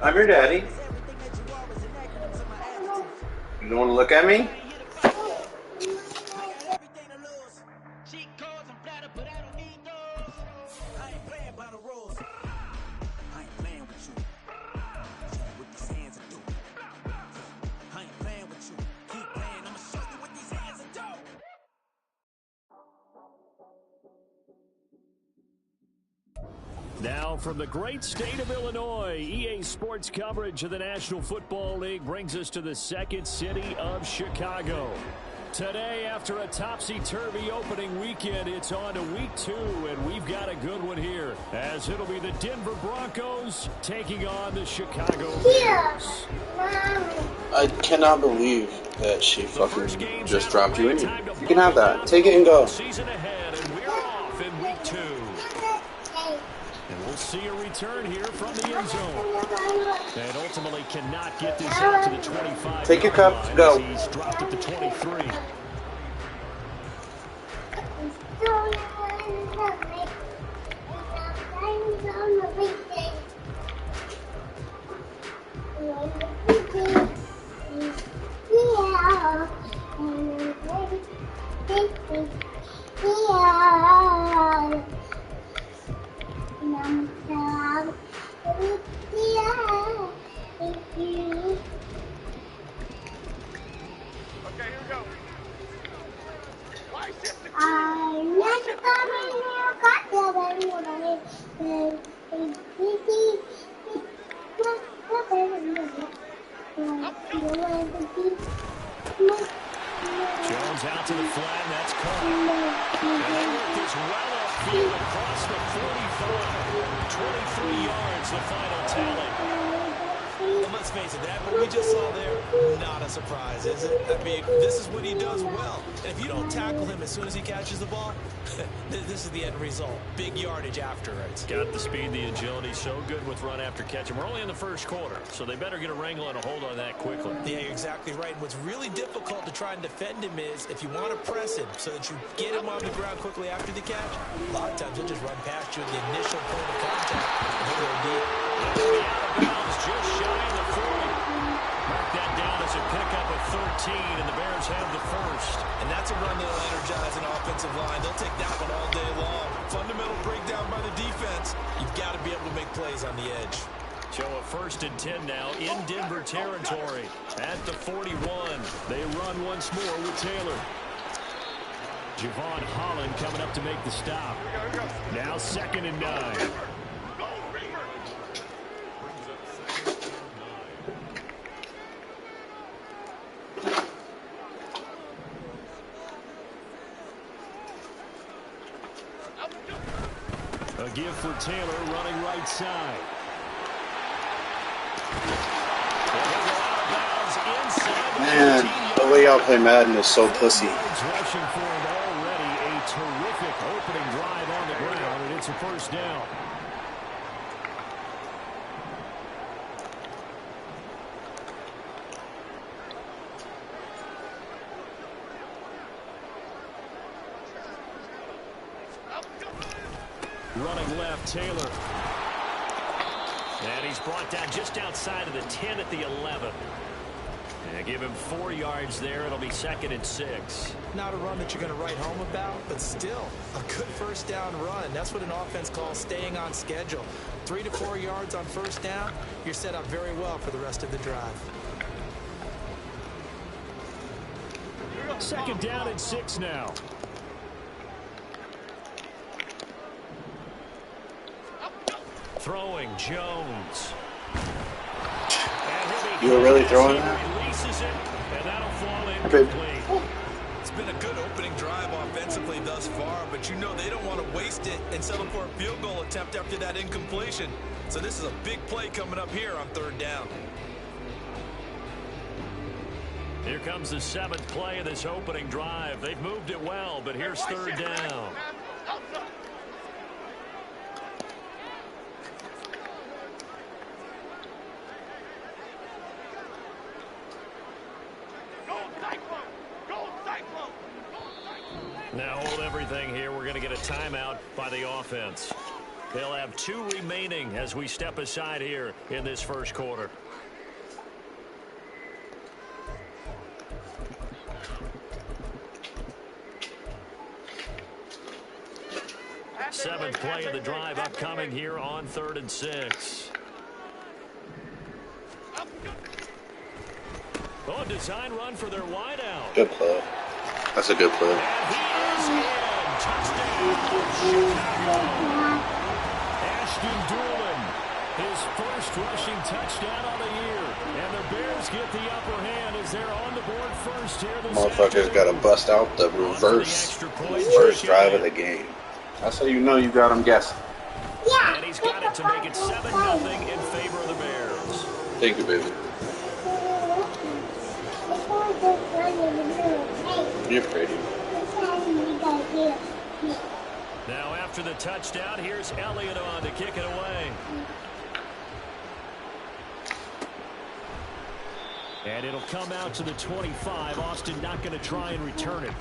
I'm your daddy. You don't want to look at me? Now from the great state of Illinois, EA Sports coverage of the National Football League brings us to the second city of Chicago. Today, after a topsy-turvy opening weekend, it's on to week 2, and we've got a good one here, as it'll be the Denver Broncos taking on the Chicago Bears. I cannot believe that she fucking just dropped you in here. You can have that. Take it and go. Season ahead, and we're off in week 2. And we'll see a return here from the end zone. And ultimately cannot get this out to the 25. Take your cup, go. He's dropped at the 23. Jones out to the flat, and that's caught. And they work this well upfield across the 45. 23 yards, the final tally. And let's face it, that what we just saw there, not a surprise, is it? I mean, this is what he does well. And if you don't tackle him as soon as he catches the ball, this is the end result. Big yardage afterwards. Got the speed, the agility, so good with run after catch. And we're only in the first quarter, so they better get a wrangle and a hold on that quickly. Yeah, you're exactly right. And what's really difficult to try and defend him is if you want to press him so that you get him on the ground quickly after the catch, a lot of times he'll just run past you at the initial point of contact and he'll go deep. Just shy of the 40. Mark that down as a pickup of 13, and the Bears have the first. And that's a run that'll energize an offensive line. They'll take that one all day long. Fundamental breakdown by the defense. You've got to be able to make plays on the edge. So a 1st and 10 now in Denver territory. At the 41, they run once more with Taylor. Javon Holland coming up to make the stop. Now 2nd and 9. A give for Taylor running right side. Man, the way y'all play Madden is so pussy. Rushing for him already. A terrific opening drive on the ground, and it's a 1st down. Running left, Taylor. And he's brought down just outside of the 10 at the 11. And give him 4 yards there. It'll be 2nd and 6. Not a run that you're going to write home about, but still a good 1st down run. That's what an offense calls staying on schedule. 3 to 4 yards on 1st down. You're set up very well for the rest of the drive. 2nd down and 6 now. Throwing Jones. You were really throwing that? And that'll fall incomplete. It's been a good opening drive offensively thus far, but you know they don't want to waste it and settle for a field goal attempt after that incompletion. So this is a big play coming up here on 3rd down. Here comes the 7th play of this opening drive. They've moved it well, but here's 3rd down. Now hold everything here. We're going to get a timeout by the offense. They'll have 2 remaining as we step aside here in this first quarter. Seventh play of the drive upcoming here on 3rd and 6. Oh, design run for their wideout. Good play. That's a good play. And he is in. Touchdown, Chicago. Ashton Doolin, his first rushing touchdown on the year. And the Bears get the upper hand as they're on the board first here this Motherfuckers got to bust out the reverse first drive of the game. That's how you know you got them guessing. And he's got it to make it 7-0 in favor of the Bears. Thank you, baby. You're pretty. Now after the touchdown, here's Elliott on to kick it away. And it'll come out to the 25. Austin not going to try and return it.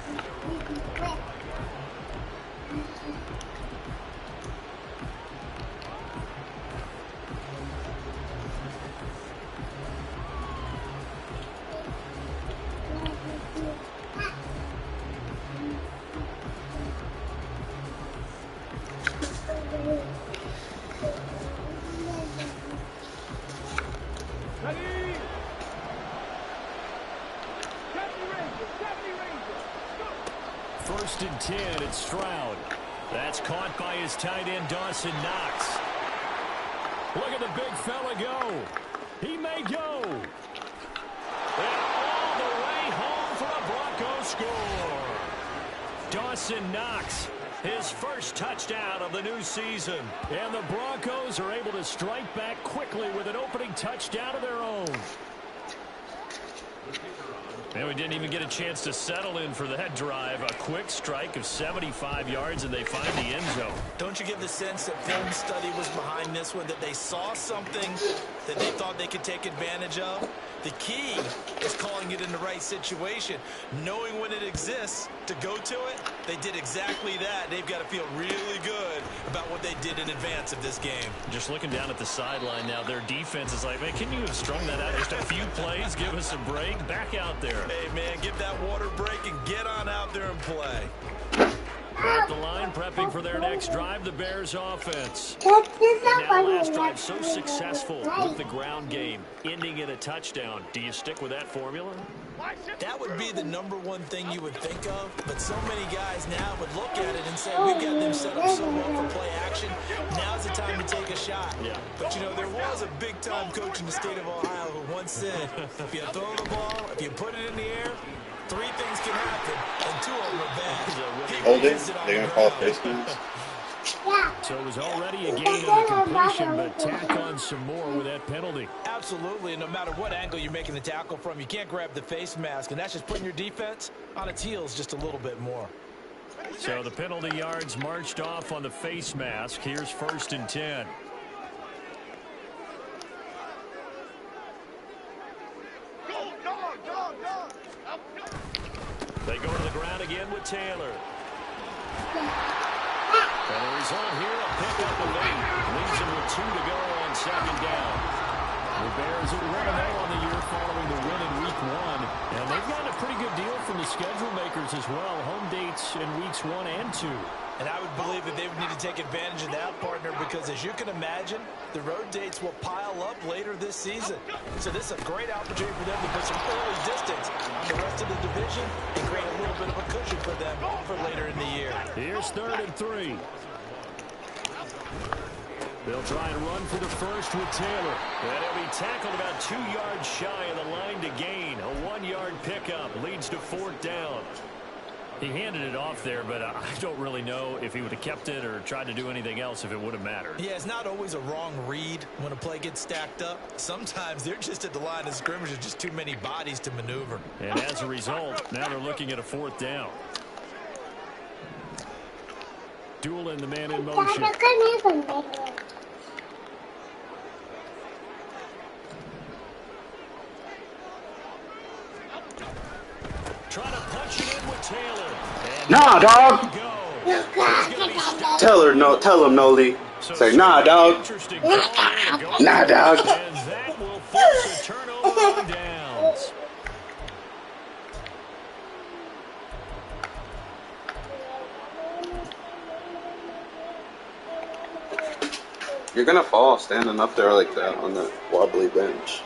First and 10, it's Stroud. That's caught by his tight end, Dawson Knox. Look at the big fella go. He may go. And all the way home for a Broncos score. Dawson Knox, his first touchdown of the new season. And the Broncos are able to strike back quickly with an opening touchdown of their own. And we didn't even get a chance to settle in for that drive. A quick strike of 75 yards, and they find the end zone. Don't you get the sense that film study was behind this one, that they saw something that they thought they could take advantage of? The key is calling it in the right situation, knowing when it exists to go to it. They did exactly that. They've got to feel really good about what they did in advance of this game. Just looking down at the sideline now, their defense is like, man, can you have strung that out just a few plays? Give us a break. Back out there. Hey, man, give that water break and get on out there and play. At the line, prepping for their next drive, the Bears offense. Now, last drive so successful with the ground game, ending in a touchdown. Do you stick with that formula? That would be the #1 thing you would think of, but so many guys now would look at it and say, we've got them set up so well for play action. Now's the time to take a shot. Yeah. But, you know, there was a big-time coach in the state of Ohio who once said, if you throw the ball, if you put it in the air, 3 things can happen, and 2 of them are bad. Holding? They're going to call face mask? So it was already a gain on the completion, but tack on some more with that penalty. Absolutely, and no matter what angle you're making the tackle from, you can't grab the face mask, and that's just putting your defense on its heels just a little bit more. So the penalty yards marched off on the face mask. Here's 1st and 10. They go to the ground again with Taylor. And the result here, a pickup of 8. Leaves him with 2 to go on 2nd down. The Bears are 1-0 on the year following the win in Week 1. And they've gotten a pretty good deal from the schedule makers as well. Home dates in Weeks 1 and 2. And I would believe that they would need to take advantage of that, partner, because as you can imagine, the road dates will pile up later this season. So this is a great opportunity for them to put some early distance on the rest of the division and create a little bit of a cushion for them for later in the year. Here's 3rd and 3. They'll try and run for the first with Taylor. And he'll be tackled about 2 yards shy of the line to gain. A 1-yard pickup leads to 4th down. He handed it off there, but I don't really know if he would have kept it or tried to do anything else if it would have mattered. Yeah, it's not always a wrong read when a play gets stacked up. Sometimes they're just at the line of scrimmage. There's just too many bodies to maneuver. And as a result, now they're looking at a 4th down. Doolin, the man in motion. Trying to punch it in with Taylor. Nah, dog. Tell him no, Lee. Say, nah, dog. Nah, dog. And that will force a turnover on downs. You're gonna fall standing up there like that on that wobbly bench.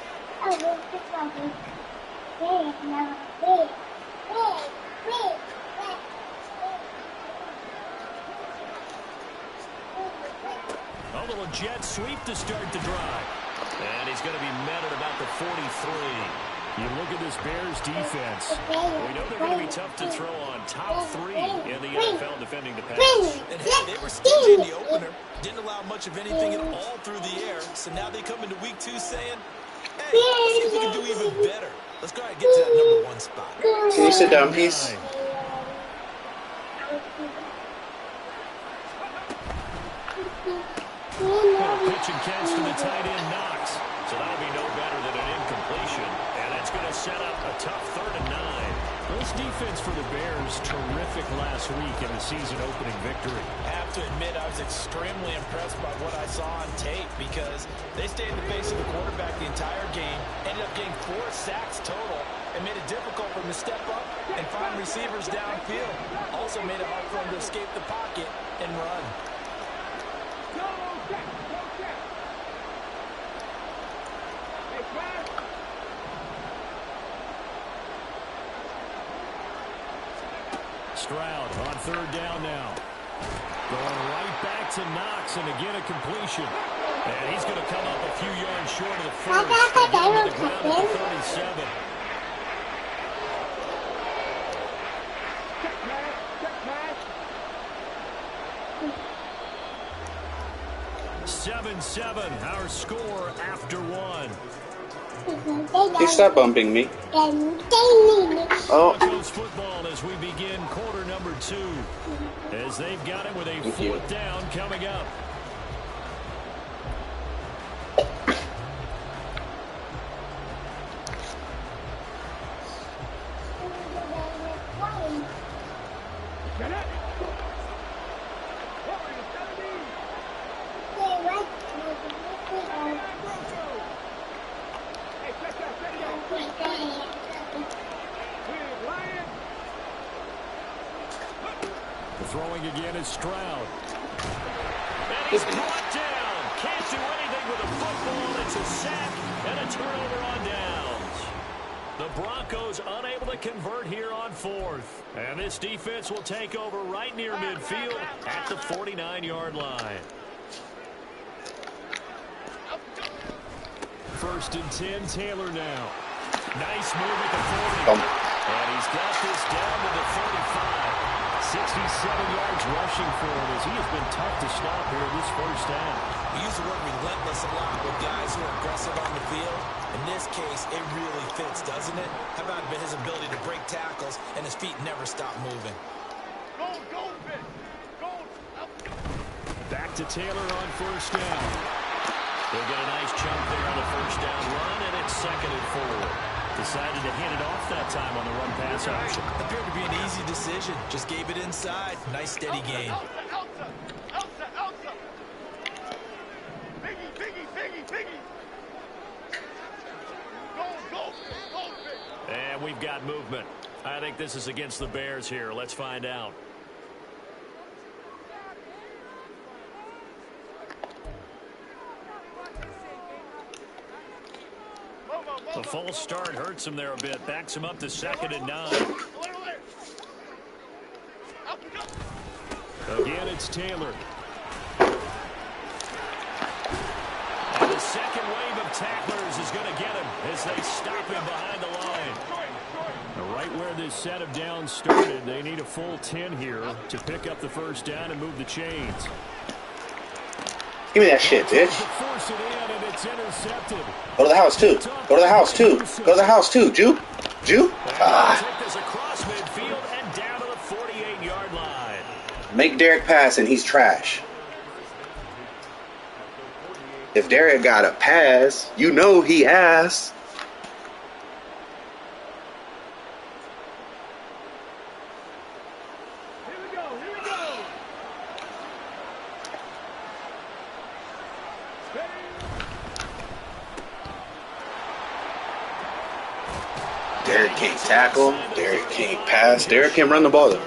A little jet sweep to start the drive. And he's going to be met at about the 43. You look at this Bears defense. We know they're going to be tough to throw on. Top 3 in the NFL defending the pass. And hey, they were stingy in the opener. Didn't allow much of anything at all through the air. So now they come into week 2 saying, hey, let's see if we can do even better. Let's go ahead and get to that #1 spot. Can you sit down, please? Pitch and catch to the tight end, Knox. So that'll be no better than an incompletion. And that's going to set up a tough 3rd and 9. This defense for the Bears, terrific last week in the season-opening victory. I have to admit, I was extremely impressed by what I saw on tape because they stayed in the face of the quarterback the entire game, ended up getting 4 sacks total, and made it difficult for him to step up and find receivers downfield. Also made it hard for him to escape the pocket and run. Stroud on 3rd down now. Going right back to Knox, and again a completion. And he's going to come up a few yards short of the first. And get him to the ground at the 37. Our score after 1. Hey, stop bumping me. Oh. Broncos football as we begin quarter number 2. As they've got it with a 4th down coming up. Throwing again is Stroud. And he's brought down. Can't do anything with the football. It's a sack and a turnover on downs. The Broncos unable to convert here on 4th. And this defense will take over right near midfield at the 49-yard line. 1st and 10, Taylor now. Nice move at the 40. And he's got this down to the 35. 67 yards rushing for him as he has been tough to stop here this first half. We use the word relentless a lot with guys who are aggressive on the field. In this case, it really fits, doesn't it? How about his ability to break tackles and his feet never stop moving? Back to Taylor on 1st down. They'll get a nice chunk there on the 1st down run, and it's 2nd and 4. Decided to hand it off that time on the run-pass option. Appeared to be an easy decision. Just gave it inside. Nice, steady gain. And we've got movement. I think this is against the Bears here. Let's find out. The false start hurts him there a bit. Backs him up to 2nd and 9. Again, it's Taylor. And the second wave of tacklers is going to get him as they stop him behind the line. Right where this set of downs started, they need a full 10 here to pick up the 1st down and move the chains. Give me that shit, bitch. Force it in, and it's intercepted. Go to the house, too. Go to the house, too. Go to the house, too. Juke. Juke. Take this across midfield and down to the 48-yard line. Make Derek pass, and he's trash. If Derek got a pass, you know he ass. Derek can't tackle. Derek can't pass. Derek can run the ball, though.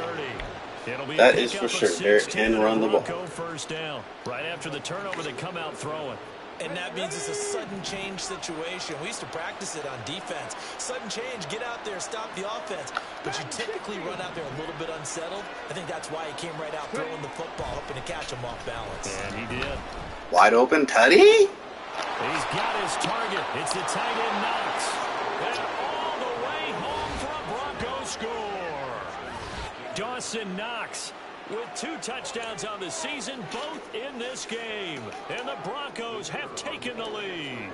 That is for sure. Derek can run the ball. First down. Right after the turnover, they come out throwing. And that means it's a sudden change situation. We used to practice it on defense. Sudden change, get out there, stop the offense. But you typically run out there a little bit unsettled. I think that's why he came right out throwing the football, hoping to catch him off balance. And he did. Wide open, Tutty. He's got his target. It's the tight end Knox. And all the way home for a Broncos score. Dawson Knox with 2 touchdowns on the season, both in this game. And the Broncos have taken the lead.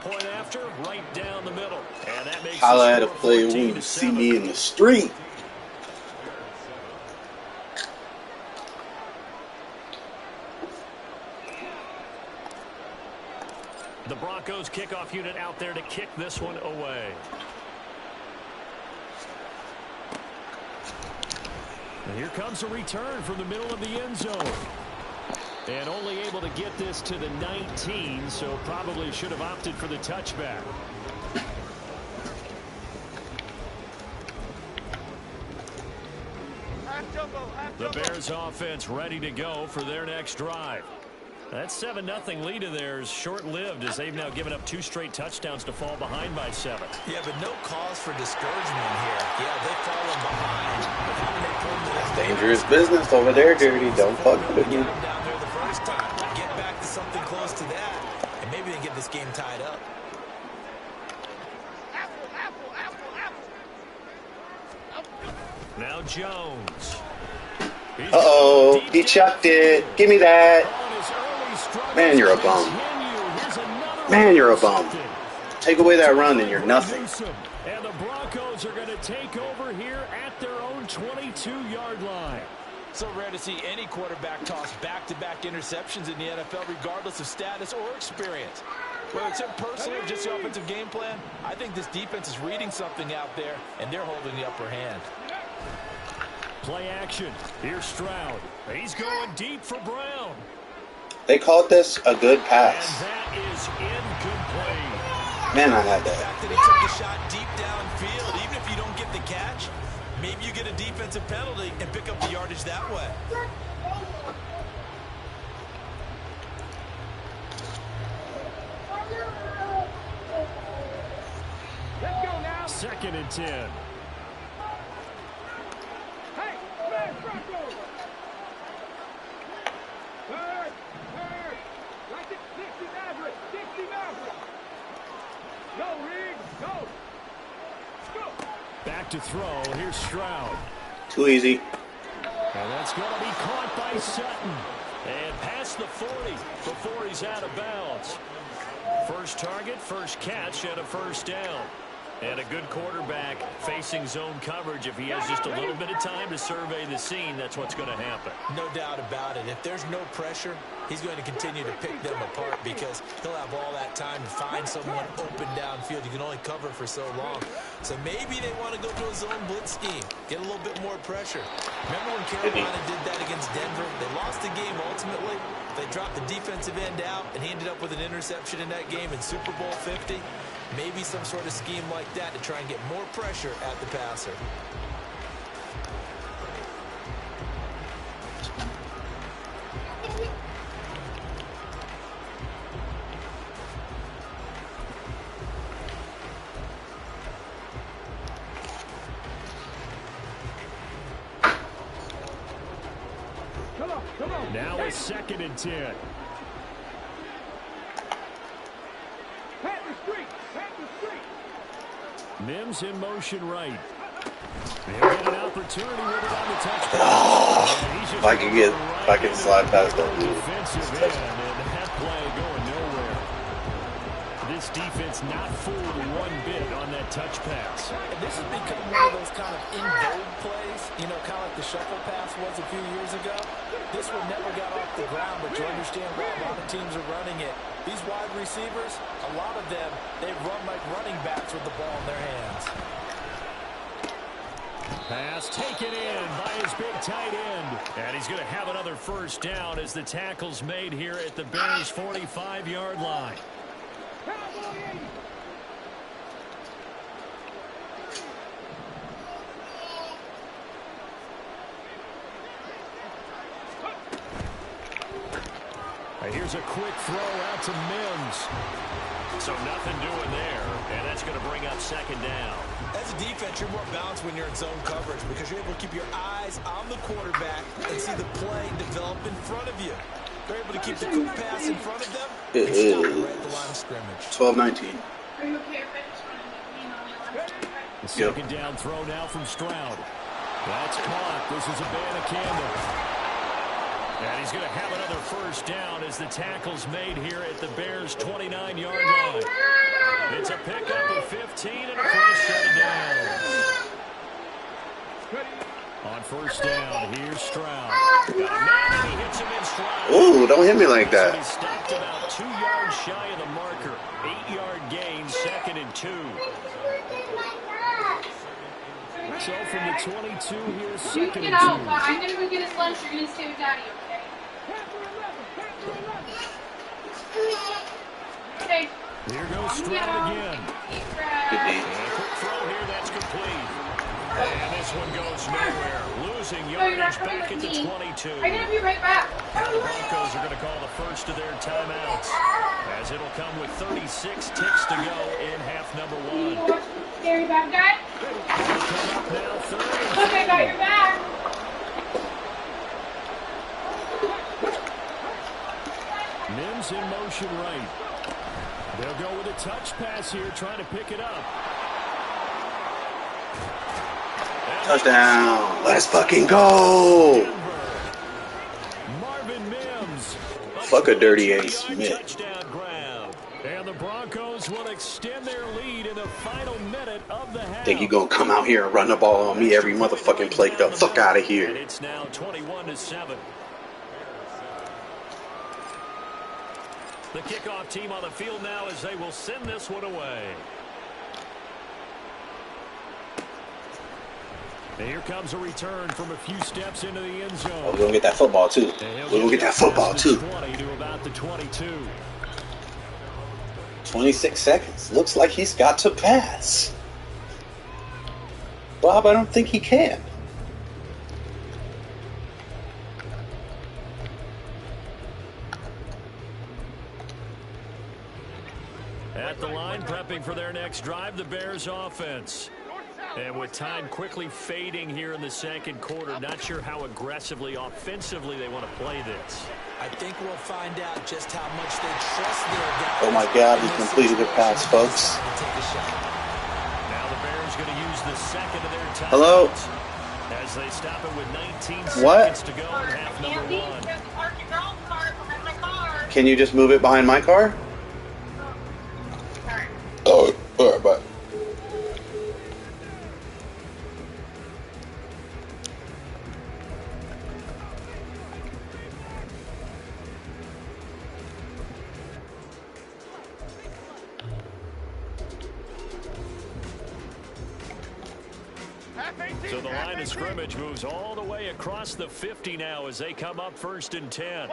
Point after, right down the middle. And that makes Holla at a play when you see me in the street. The Broncos kickoff unit out there to kick this one away. And here comes a return from the middle of the end zone. And only able to get this to the 19, so probably should have opted for the touchback. The Bears offense ready to go for their next drive. That 7-0 lead of theirs short-lived as they've now given up 2 straight touchdowns to fall behind by 7. Yeah, but no cause for discouragement here. Yeah, they've fallen behind. But how do they pull them? It's dangerous business over there, Dirty. Don't fuck with me. Get them down there the first time. Get back to something close to that, and maybe they get this game tied up. Now Jones. Uh-oh, he chucked it. Give me that. Man, you're a bum. Man, you're a bum. Take away that run and you're nothing. And the Broncos are going to take over here at their own 22-yard line. So rare to see any quarterback toss back-to-back interceptions in the NFL, regardless of status or experience. Whether it's impersonal or just the offensive game plan, I think this defense is reading something out there, and they're holding the upper hand. Play action. Here's Stroud. He's going deep for Brown. They called this a good pass. And that is incomplete. Man, I had The that. fact that he took the shot deep downfield, even if you don't get the catch, maybe you get a defensive penalty and pick up the yardage that way. Let's go now. 2nd and 10. Back to throw. Here's Stroud. Too easy. And that's going to be caught by Sutton. And past the 40 before he's out of bounds. First target, first catch, and a first down. And a good quarterback facing zone coverage. If he has just a little bit of time to survey the scene, that's what's going to happen. No doubt about it. If there's no pressure, he's going to continue to pick them apart because he'll have all that time to find someone open downfield. You can only cover for so long. So maybe they want to go to a zone blitz scheme, get a little bit more pressure. Remember when Carolina did that against Denver? They lost the game ultimately. They dropped the defensive end out, and he ended up with an interception in that game in Super Bowl 50. Maybe some sort of scheme like that to try and get more pressure at the passer. Now it's 2nd and 10. Mims in motion right. He'll get an opportunity with it on the touchdown. If I can slide past that dude. Defensive end, and that play going nowhere. This defense not fooled one bit on that touch pass. And this has become one of those kind of in-vogue plays, you know, kind of like the shuffle pass was a few years ago. This one never got off the ground, but you understand why a lot of teams are running it. These wide receivers, a lot of them, they run like running backs with the ball in their hands. Pass taken in by his big tight end. And he's going to have another first down as the tackle's made here at the Bears' 45-yard line. Here's a quick throw out to Mims. So nothing doing there, and that's going to bring up second down. As a defense, you're more balanced when you're in zone coverage because you're able to keep your eyes on the quarterback and see the play develop in front of you. You're able to keep the quick pass in front of them and stop it right at the line of scrimmage. 12-19. The second down throw now from Stroud. That's caught. This is a band of candle. And he's going to have another first down as the tackle's made here at the Bears' 29-yard line. It's a pickup of 15 and a first set of downs. On first down, here's Stroud. Got a man and he hits him in stride. Ooh, don't hit me like that. So he stopped about 2 yards shy of the marker. 8-yard gain, 2nd and 2. So from the 22 here, 2nd and 2. I'm going to go get his lunch. You're going to stay with Daddy, okay? Okay. Here goes Stroud again. Good Quick throw here, that's complete. And this one goes nowhere. Losing yardage back at the 22. I'm going to be right back. The Broncos are going to call the first of their timeouts, as it'll come with 36 ticks to go in half number 1. Scary bad guy. Okay, got your back. Mims in motion right. They'll go with a touch pass here, trying to pick it up. Touchdown. Let's fucking go. Marvin Mims. Fuck a dirty ace Smith. Touchdown grab. And the Broncos will extend their lead in the final minute of the half. Think you gonna come out here and run the ball on me every motherfucking play? Get the fuck out of here. And it's now 21-7. The kickoff team on the field now as they will send this one away. And here comes a return from a few steps into the end zone. Oh, we're gonna get that football too. We're gonna get that football too. 20 to about the 22. 26 seconds. Looks like he's got to pass. Bob, I don't think he can. At the line, prepping for their next drive, the Bears offense. And with time quickly fading here in the second quarter, not sure how aggressively, offensively they want to play this. I think we'll find out just how much they trust their guys. Oh my God, he completed the pass, folks. Now the Bears going to use the second of their time. Hello? As they stop it with 19 What? seconds to go in half number 1. Can you just move it behind my car? Oh, all right, bye. So the line of scrimmage moves all the way across the 50 now as they come up 1st and 10.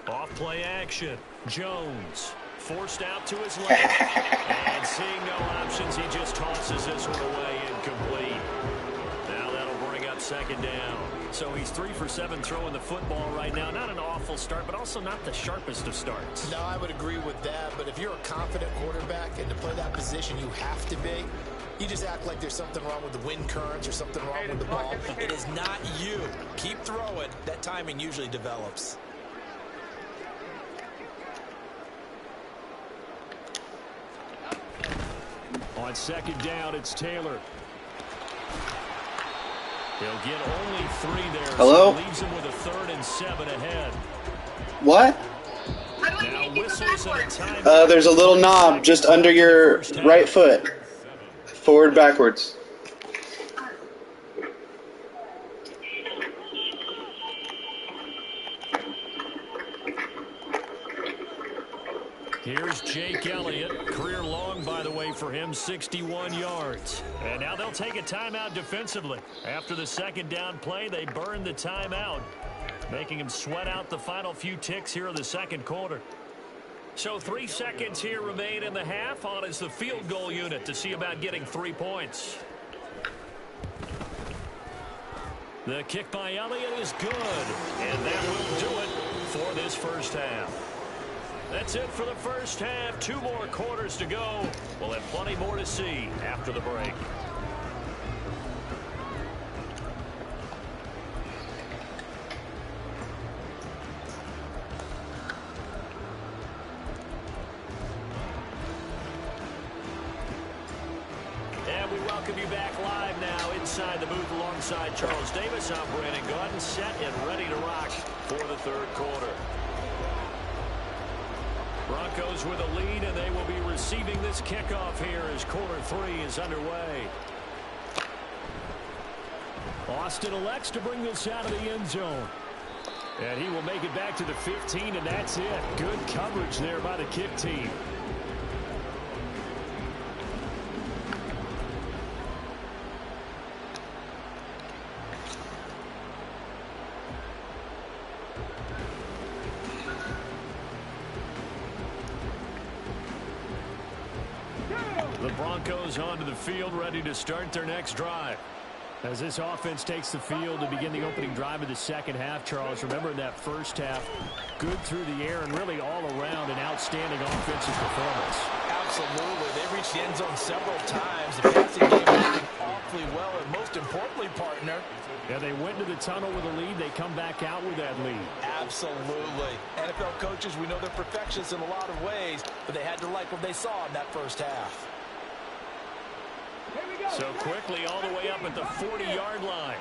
Off play action. Jones forced out to his left. And seeing no options, he just tosses this one away incomplete. Now that'll bring up second down. So he's 3 for 7 throwing the football right now. Not an awful start, but also not the sharpest of starts. No, I would agree with that. But if you're a confident quarterback and to play that position, you have to be. You just act like there's something wrong with the wind currents or something wrong with the ball. It is not you. Keep throwing. That timing usually develops. On second down, it's Taylor. He'll get only 3 there. Hello? So leaves him with a 3rd and 7 ahead. What? Now whistles and a time. There's a little knob just under your right foot. Forward, backwards. Here's Jake Elliott. Career long, by the way, for him, 61 yards. And now they'll take a timeout defensively. After the second down play, they burn the timeout. making him sweat out the final few ticks here in the second quarter. So 3 seconds here remain in the half. On is the field goal unit to see about getting 3 points. The kick by Elliott is good, and that will do it for this first half. That's it for the first half. 2 more quarters to go. We'll have plenty more to see after the break. And we welcome you back live now inside the booth alongside Charles Davis. I'm Brandon Gaudin, set and ready to rock for the third quarter. Broncos with a lead, and they will be receiving this kickoff here as quarter 3 is underway. Austin elects to bring this out of the end zone. And he will make it back to the 15, and that's it. Good coverage there by the kick team. The Broncos onto the field, ready to start their next drive. As this offense takes the field to begin the opening drive of the second half, Charles, remember in that first half, good through the air and really all around an outstanding offensive performance. Absolutely. They reached the end zone several times. The passing game working awfully well, and most importantly, partner. Yeah, they went to the tunnel with a lead. They come back out with that lead. Absolutely. NFL coaches, we know they're perfectionists in a lot of ways, but they had to like what they saw in that first half. So quickly all the way up at the 40-yard line.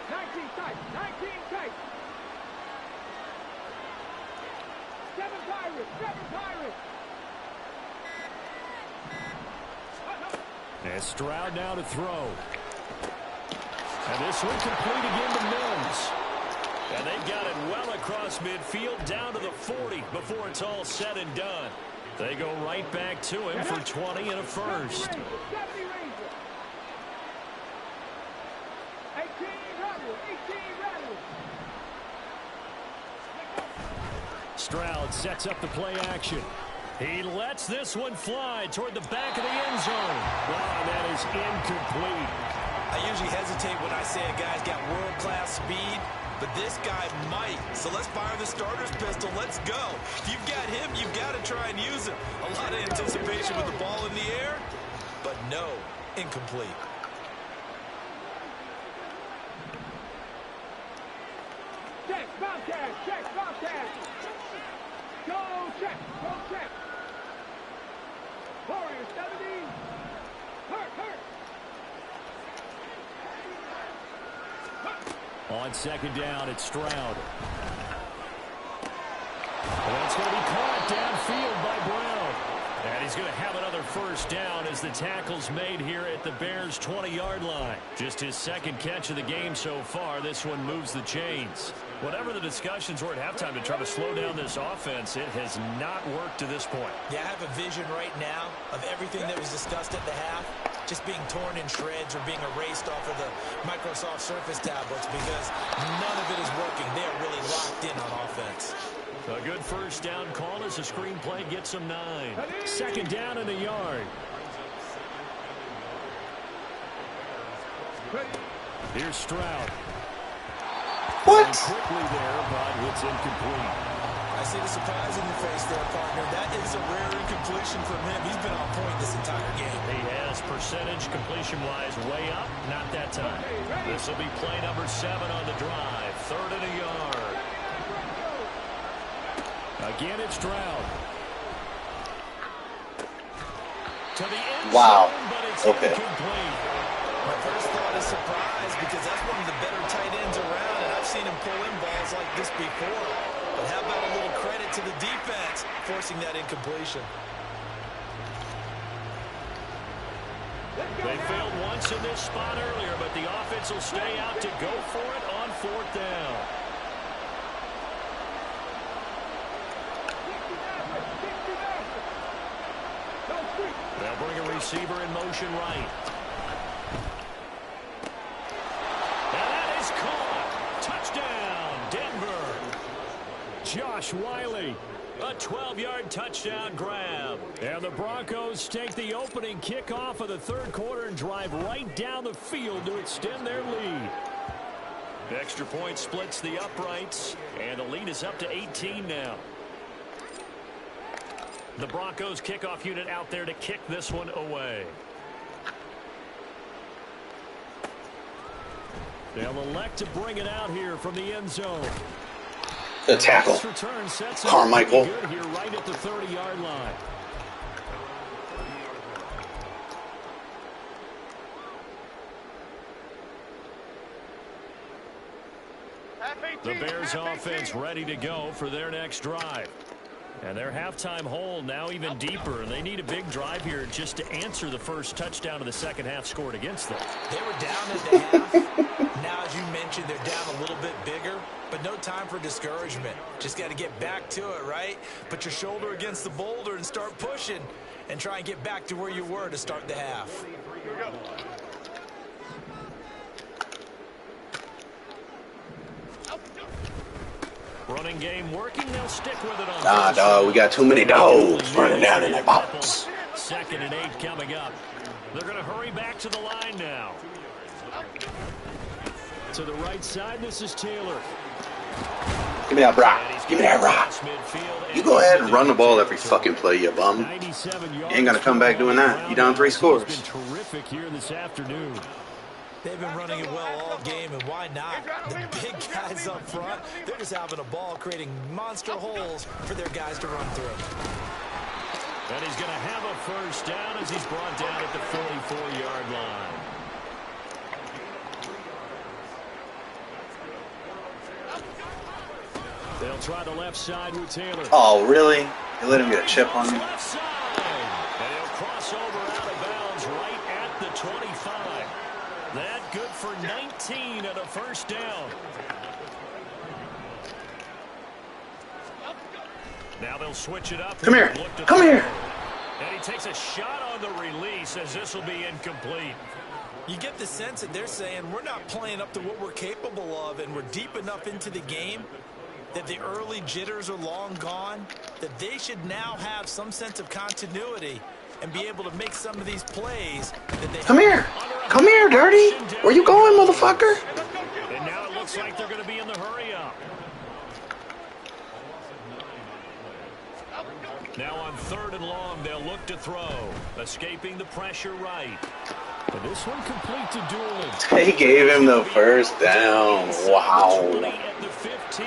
19 tight. 19 tight. 7 Pirates. And Stroud now to throw. And this one complete again to Mills. And they've got it well across midfield down to the 40 before it's all said and done. They go right back to him for 20 and a first. 18 rattle. Stroud sets up the play action. He lets this one fly toward the back of the end zone. Wow, that is incomplete. I usually hesitate when I say a guy's got world-class speed, but this guy might. So let's fire the starter's pistol. Let's go. If you've got him, you've got to try and use him. A lot of anticipation with the ball in the air, but no, incomplete. Check, Bobcat. Go check. Warrior 70. Hurt. On second down, it's Stroud. And that's going to be caught downfield by Brown. And he's going to have another first down as the tackle's made here at the Bears' 20-yard line. Just his second catch of the game so far. This one moves the chains. Whatever the discussions were at halftime to try to slow down this offense, it has not worked to this point. Yeah, I have a vision right now of everything that was discussed at the half just being torn in shreds or being erased off of the Microsoft Surface tablets because none of it is working. They are really locked in on offense. A good first down call as the screenplay gets them 9. Second down in the yard. Here's Stroud. What? Quickly there, but it's incomplete. I see the surprise in your face there, partner. That is a rare incompletion from him. He's been on point this entire game. He has percentage completion-wise way up. Not that time. This will be play number 7 on the drive. 3rd and a yard. Again, it's Stroud. To the end Wow. zone, but it's Okay. incomplete. My first thought is surprise because that's one of the better tight ends around, and I've seen him pull in balls like this before. But how about a little credit to the defense forcing that incompletion? They failed once in this spot earlier, but the offense will stay out to go for it on 4th down. They'll bring a receiver in motion right. Josh Wiley. A 12-yard touchdown grab. And the Broncos take the opening kickoff of the third quarter and drive right down the field to extend their lead. The extra point splits the uprights, and the lead is up to 18 now. The Broncos kickoff unit out there to kick this one away. They'll elect to bring it out here from the end zone. The tackle. Carmichael. Good here right at the 30-yard line. The Bears offense ready to go for their next drive. And their halftime hole now even deeper, and they need a big drive here just to answer the first touchdown of the second half scored against them. They were down at the half. Now, as you mentioned, they're down a little bit bigger, but no time for discouragement. Just got to get back to it, right? Put your shoulder against the boulder and start pushing and try and get back to where you were to start the half. Running game working, they'll stick with it on. Nah, dog, we got too many dogs running down in that box. 2nd and 8 coming up. They're going to hurry back to the line now. To the right side, this is Taylor. Give me that rock. Give me that rock. You go ahead and run the ball every fucking play, you bum. You ain't gonna come back doing that. You down 3 scores. Been terrific here this afternoon. They've been running it well all game, and why not? The big guys up front, they're just having a ball, creating monster holes for their guys to run through. And he's going to have a first down as he's brought down at the 44-yard line. They'll try the left side with Taylor. Oh, really? You let him get a chip on him? Left side. And he'll cross over out of bounds right at the 25. That good for 19 and a first down. Now they'll switch it up. Come here. Come here. And he takes a shot on the release as this will be incomplete. You get the sense that they're saying we're not playing up to what we're capable of, and we're deep enough into the game that the early jitters are long gone, that they should now have some sense of continuity and be able to make some of these plays that they Come here. Come here, Dirty. Where you going, motherfucker? And now it looks like they're going to be in the hurry up. Now on 3rd and long, they'll look to throw. Escaping the pressure right. And this one complete to Doolin. They gave him the first down. Wow. At the 15.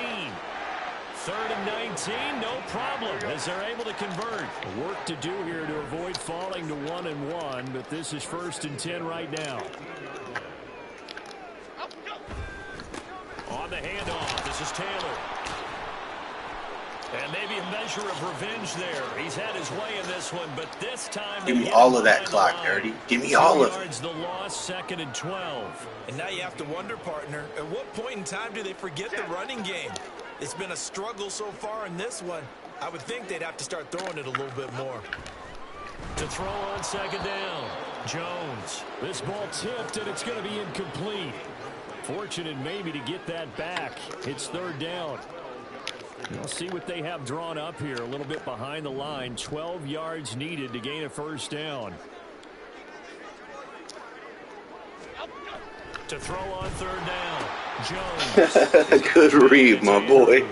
3rd and 19, no problem, as they're able to convert. Work to do here to avoid falling to 1-1, but this is 1st and 10 right now. On the handoff, this is Taylor. And maybe a measure of revenge there. He's had his way in this one, but this time... Give me all of that clock, Dirty. Give me all of it. The loss, 2nd and 12. And now you have to wonder, partner, at what point in time do they forget the running game? It's been a struggle so far in this one. I would think they'd have to start throwing it a little bit more. To throw on 2nd down, Jones. This ball tipped, and it's going to be incomplete. Fortunate maybe to get that back. It's 3rd down. We'll see what they have drawn up here. A little bit behind the line. 12 yards needed to gain a first down. To throw on 3rd down, Jones. Good read, my boy.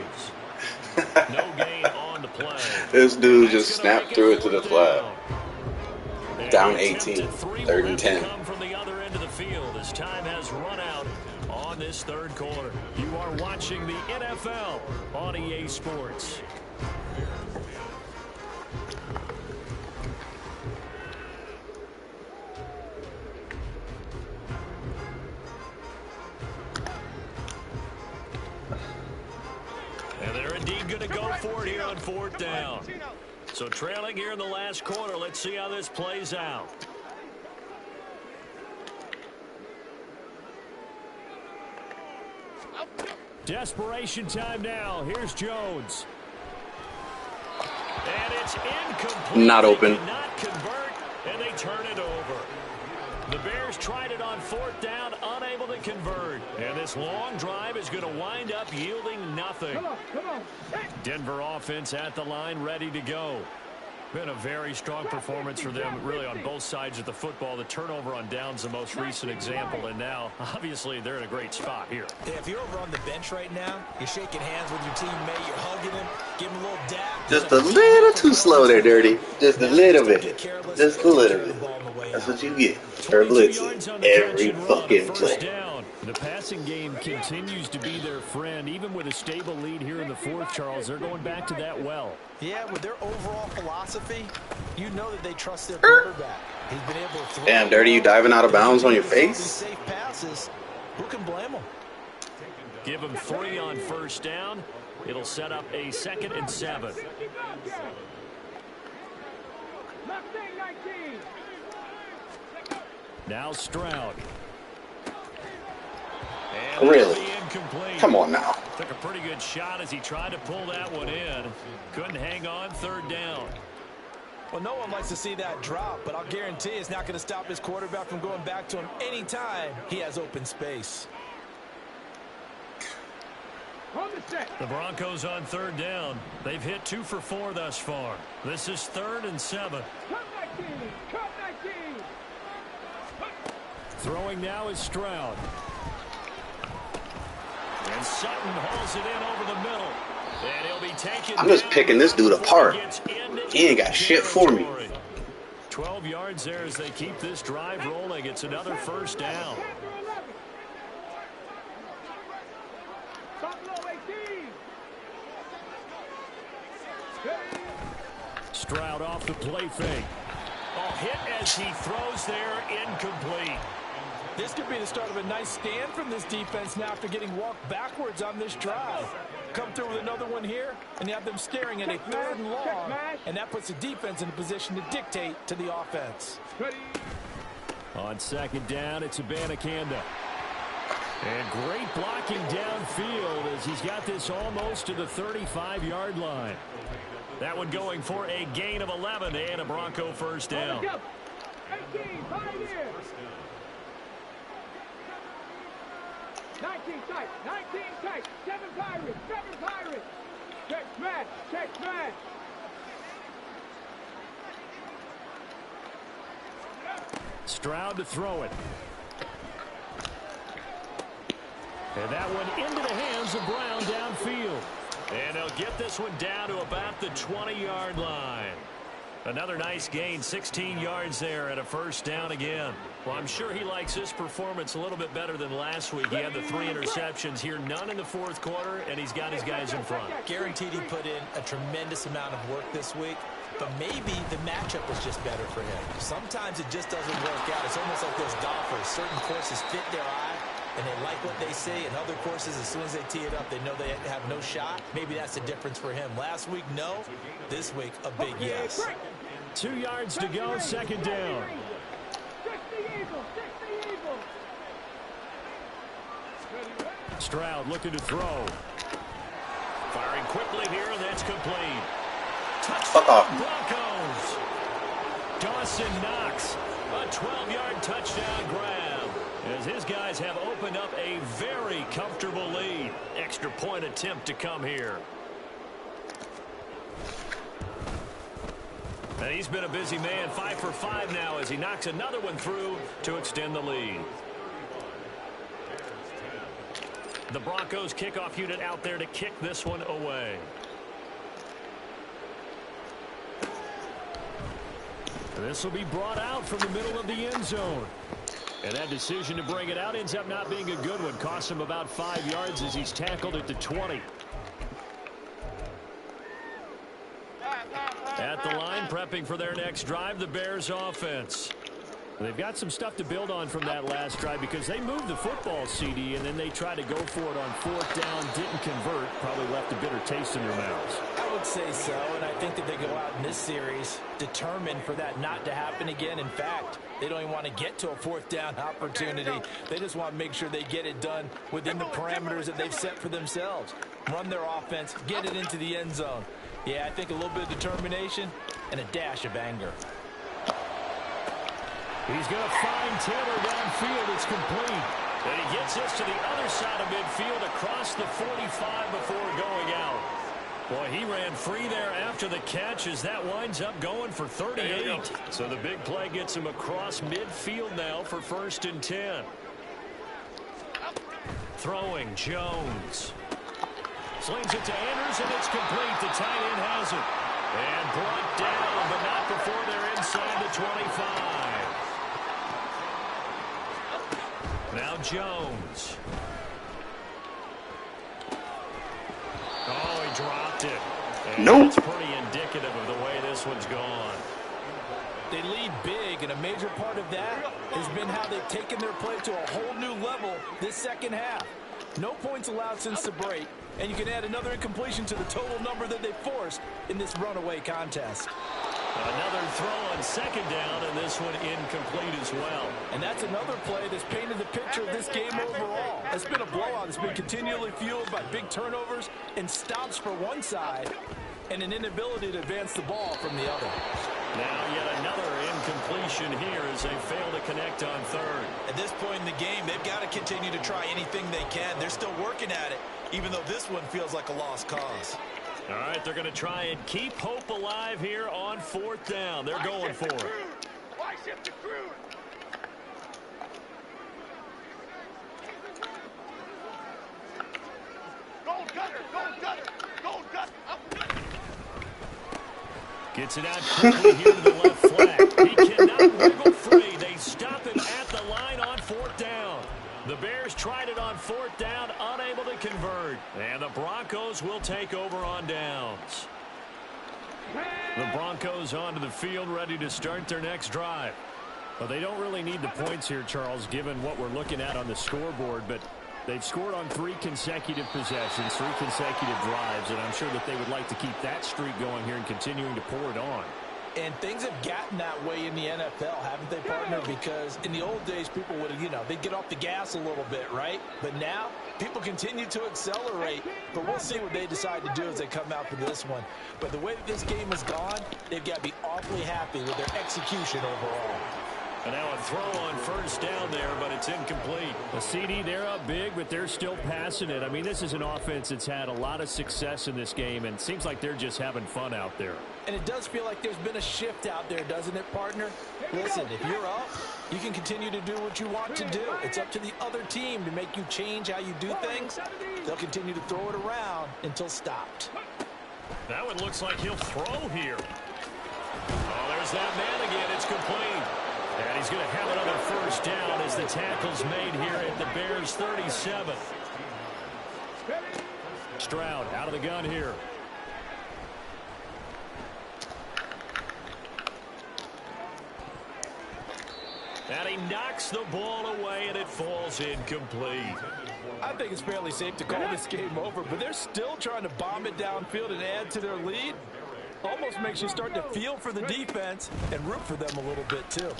No gain on the play. This dude just snapped through it to the flat. Down 18, 3rd and 10. Come from the other end of the field as time has run out on this 3rd quarter. You are watching the NFL on EA Sports. And they're indeed going to go for it here on 4th down. So trailing here in the last quarter. Let's see how this plays out. Desperation time now. Here's Jones. And it's incomplete. Not open. They cannot convert, and they turn it over. The Bears tried it on 4th down, unable to convert. And this long drive is going to wind up yielding nothing. Come on. Denver offense at the line, ready to go. Been a very strong performance for them, really, on both sides of the football. The turnover on downs, the most recent example, and now, obviously, they're in a great spot here. Yeah, if you're over on the bench right now, you're shaking hands with your teammate, you're hugging him, giving him a little dab. Just a little too slow there, Dirty. Just a little bit. Just a little bit. That's what you get for blitzing every fucking play. The passing game continues to be their friend. Even with a stable lead here in the 4th, Charles, they're going back to that well. Yeah, with their overall philosophy, you know that they trust their quarterback. He's been able to throw. Damn, Dirty, you diving out of bounds on your face? Safe passes. Who can blame them? Give them 3 on 1st down. It'll set up a 2nd and 7. Now Stroud. And really? Come on now. Took a pretty good shot as he tried to pull that one in. Couldn't hang on 3rd down. Well, no one likes to see that drop, but I'll guarantee it's not going to stop his quarterback from going back to him anytime he has open space. The Broncos on 3rd down. They've hit 2 for 4 thus far. This is 3rd and 7. Throwing now is Stroud. And Sutton hauls it in over the middle. And he'll be taken. I'm just picking this dude apart. He ain't got shit for me. 12 yards there as they keep this drive rolling. It's another 1st down. Stroud off the play fake. Oh, hit as he throws there, incomplete. This could be the start of a nice stand from this defense now after getting walked backwards on this drive. Come through with another one here, and you have them staring at a 3rd and long, and that puts the defense in a position to dictate to the offense. On 2nd down, it's Abanikanda. And great blocking downfield as he's got this almost to the 35-yard line. That one going for a gain of 11 and a Bronco 1st down. 18, 5 here. 19 tight, 7 Pirates. Check smash. Stroud to throw it. And that one into the hands of Brown downfield. And they'll get this one down to about the 20-yard line. Another nice gain, 16 yards there and a 1st down again. Well, I'm sure he likes this performance a little bit better than last week. He had the 3 interceptions here, none in the 4th quarter, and he's got his guys in front. Guaranteed he put in a tremendous amount of work this week, but maybe the matchup was just better for him. Sometimes it just doesn't work out. It's almost like those golfers. Certain courses fit their eye, and they like what they see, and other courses, as soon as they tee it up, they know they have no shot. Maybe that's the difference for him. Last week, no. This week, a big yes. 2 yards to go, 2nd down. Stroud looking to throw. Firing quickly here, that's complete. Touchdown Broncos. Dawson Knox, a 12-yard touchdown grab. As his guys have opened up a very comfortable lead. Extra point attempt to come here. And he's been a busy man, 5 for 5 now as he knocks another one through to extend the lead. The Broncos kickoff unit out there to kick this one away. This will be brought out from the middle of the end zone. And that decision to bring it out ends up not being a good one. Costs him about 5 yards as he's tackled at the 20. At the line, prepping for their next drive, the Bears offense. They've got some stuff to build on from that last drive because they moved the football, CD, and then they tried to go for it on 4th down, didn't convert, probably left a bitter taste in their mouths. I would say so, and I think that they go out in this series determined for that not to happen again. In fact, they don't even want to get to a 4th down opportunity. They just want to make sure they get it done within the parameters that they've set for themselves. Run their offense, get it into the end zone. Yeah, I think a little bit of determination and a dash of anger. He's going to find Taylor downfield. It's complete. And he gets this to the other side of midfield across the 45 before going out. Boy, he ran free there after the catch as that winds up going for 38. So the big play gets him across midfield now for 1st and 10. Throwing Jones. Slings it to Andrews, and it's complete. The tight end has it. And brought down, but not before they're inside the 25. Now Jones. Oh, he dropped it. And nope. That's pretty indicative of the way this one's gone. They lead big, and a major part of that has been how they've taken their play to a whole new level this second half. No points allowed since the break, and you can add another incompletion to the total number that they forced in this runaway contest. Another throw on 2nd down, and this one incomplete as well. And that's another play that's painted the picture of this game overall. It's been a blowout. It's been continually fueled by big turnovers and stops for one side and an inability to advance the ball from the other. Now yet another incompletion here as they fail to connect on 3rd. At this point in the game, they've got to continue to try anything they can. They're still working at it, even though this one feels like a lost cause. All right, they're going to try and keep hope alive here on 4th down. They're going for it. Why shift the crew? Gold cutter, gold cutter, gold cutter. Gets it out quickly here to the left flank. He cannot wiggle free. They stop him at the line on 4th down. The Bears tried it on 4th down, unable to convert. And the Broncos will take over on downs. The Broncos onto the field, ready to start their next drive. Well, they don't really need the points here, Charles, given what we're looking at on the scoreboard, but they've scored on 3 consecutive possessions, 3 consecutive drives, and I'm sure that they would like to keep that streak going here and continuing to pour it on. And things have gotten that way in the NFL, haven't they, partner? Because in the old days, people would, they'd get off the gas a little bit, right? But now, people continue to accelerate. But we'll see what they decide to do as they come out for this one. But the way that this game has gone, they've got to be awfully happy with their execution overall. And now a throw on 1st down there, but it's incomplete. The CD, they're up big, but they're still passing it. I mean, this is an offense that's had a lot of success in this game, and it seems like they're just having fun out there. And it does feel like there's been a shift out there, doesn't it, partner? Listen, if you're up, you can continue to do what you want to do. It's up to the other team to make you change how you do things. They'll continue to throw it around until stopped. That one looks like he'll throw here. Oh, there's that man again. It's complete. And he's going to have another 1st down as the tackle's made here at the Bears' 37. Stroud out of the gun here. And he knocks the ball away, and it falls incomplete. I think it's fairly safe to call this game over, but they're still trying to bomb it downfield and add to their lead. Almost makes you start to feel for the defense and root for them a little bit, too.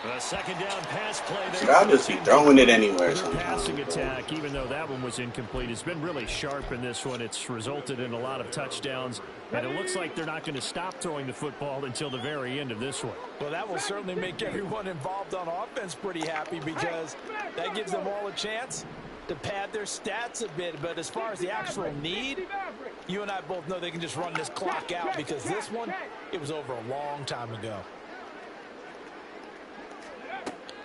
A 2nd down pass play there. Should I just be throwing it anywhere Their sometimes? passing attack, even though that one was incomplete, has been really sharp in this one. It's resulted in a lot of touchdowns, and it looks like they're not going to stop throwing the football until the very end of this one. Well, that will certainly make everyone involved on offense pretty happy because that gives them all a chance to pad their stats a bit. But as far as the actual need, you and I both know they can just run this clock out because this one, it was over a long time ago.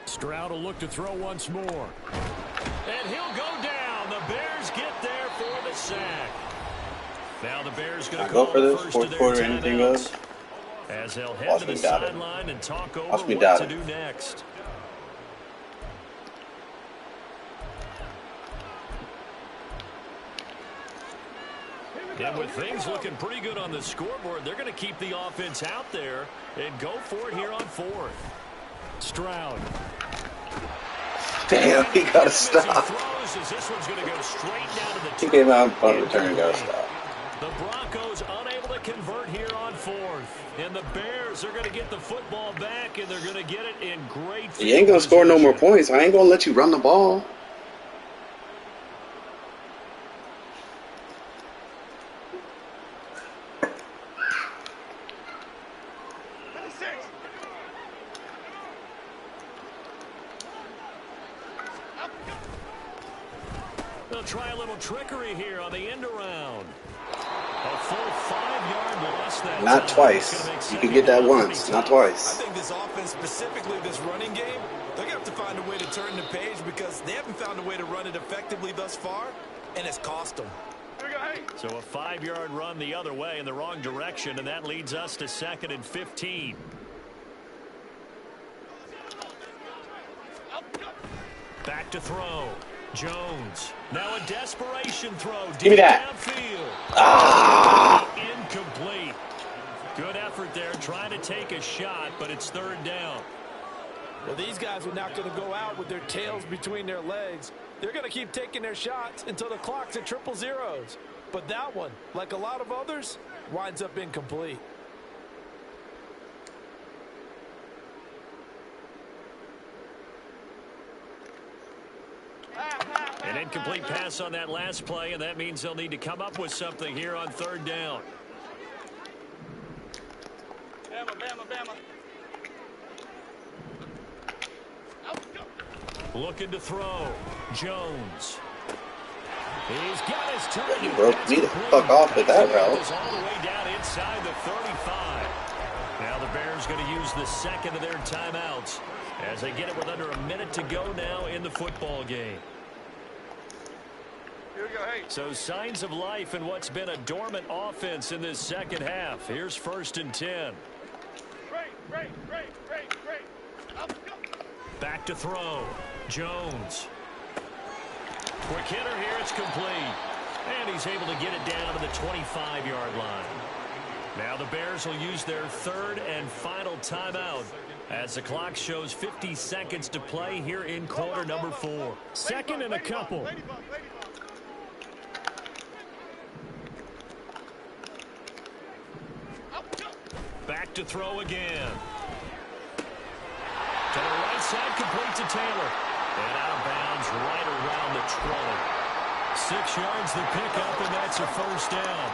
Stroud will look to throw once more. And he'll go down. The Bears get there for the sack. Now the Bears going to go for this first 4th quarter, anything goes. As they'll head to the sideline and talk over what to do next. And with things looking pretty good on the scoreboard, they're going to keep the offense out there and go for it here on 4th. Stroud. Damn, he got to stop. He came out and punt return, got to stop. The Broncos unable to convert here on 4th. And the Bears are going to get the football back, and they're going to get it in great field. You ain't going to score no more points. I ain't going to let you run the ball. try a little trickery here on the end around. A full 5-yard loss that Not time. twice. You can get that once, not twice. I think this offense, specifically this running game, they're going to have to find a way to turn the page because they haven't found a way to run it effectively thus far, and it's cost them. So a 5-yard run the other way in the wrong direction, and that leads us to 2nd and 15. Back to throw. Jones. Now a desperation throw. Give me that. Downfield. Incomplete. Good effort there trying to take a shot, but it's 3rd down. Well, these guys are not going to go out with their tails between their legs. They're going to keep taking their shots until the clock's at 000. But that one, like a lot of others, winds up incomplete. An incomplete pass on that last play, and that means they'll need to come up with something here on 3rd down. Bama. Looking to throw. Jones. He's got his target. You broke me the fuck off with that route. All the way down inside the 35. Now the Bears going to use the 2nd of their timeouts as they get it with under a minute to go now in the football game. Here we go, hey. So signs of life in what's been a dormant offense in this 2nd half. Here's 1st and 10. Great. Back to throw. Jones. Quick hitter here. It's complete. And he's able to get it down to the 25-yard line. Now the Bears will use their 3rd and final timeout as the clock shows 50 seconds to play here in quarter number 4. 2nd and a couple. Back to throw again. To the right side, complete to Taylor. And out of bounds right around the 20. 6 yards the pickup, and that's a 1st down.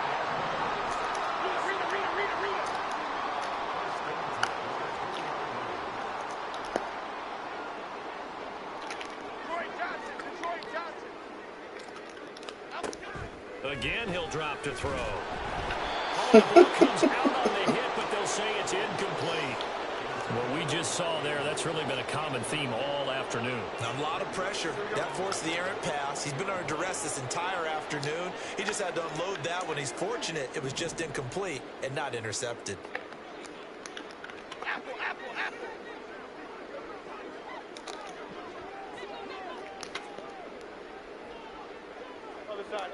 Again, he'll drop to throw. Oh, the ball comes out on the hit, but they'll say it's incomplete. What we just saw there, that's really been a common theme all afternoon. A lot of pressure. That forced the errant pass. He's been under duress this entire afternoon. He just had to unload that one. He's fortunate it was just incomplete and not intercepted. Apple. Other side.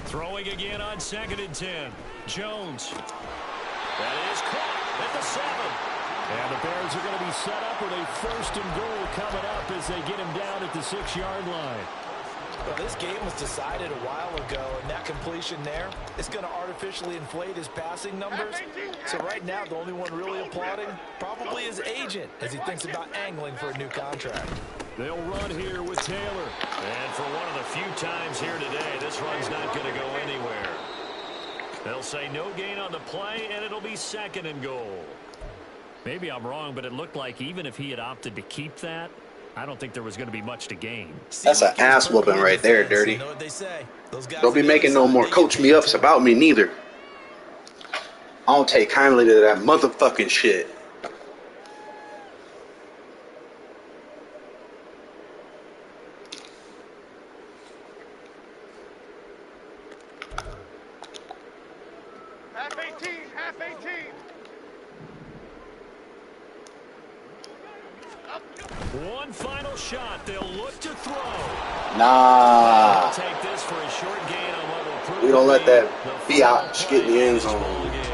Throwing again on 2nd and 10. Jones. That is caught at the 7. And the Bears are going to be set up with a 1st and goal coming up as they get him down at the 6-yard line. Well, this game was decided a while ago, and that completion there is going to artificially inflate his passing numbers. So right now, the only one really applauding probably his agent as he thinks about angling for a new contract. They'll run here with Taylor. And for one of the few times here today, this run's not going to go anywhere. They'll say no gain on the play, and it'll be 2nd and goal. Maybe I'm wrong, but it looked like even if he had opted to keep that, I don't think there was going to be much to gain. That's an ass whooping right there, Dirty. You know what they say. Don't be making no more coach me ups about me neither. I don't take kindly to that motherfucking shit. Half 18. One final shot. They'll look to throw. Nah. Take this for a short gain on what will prove We don't let that the biatch get in the end zone.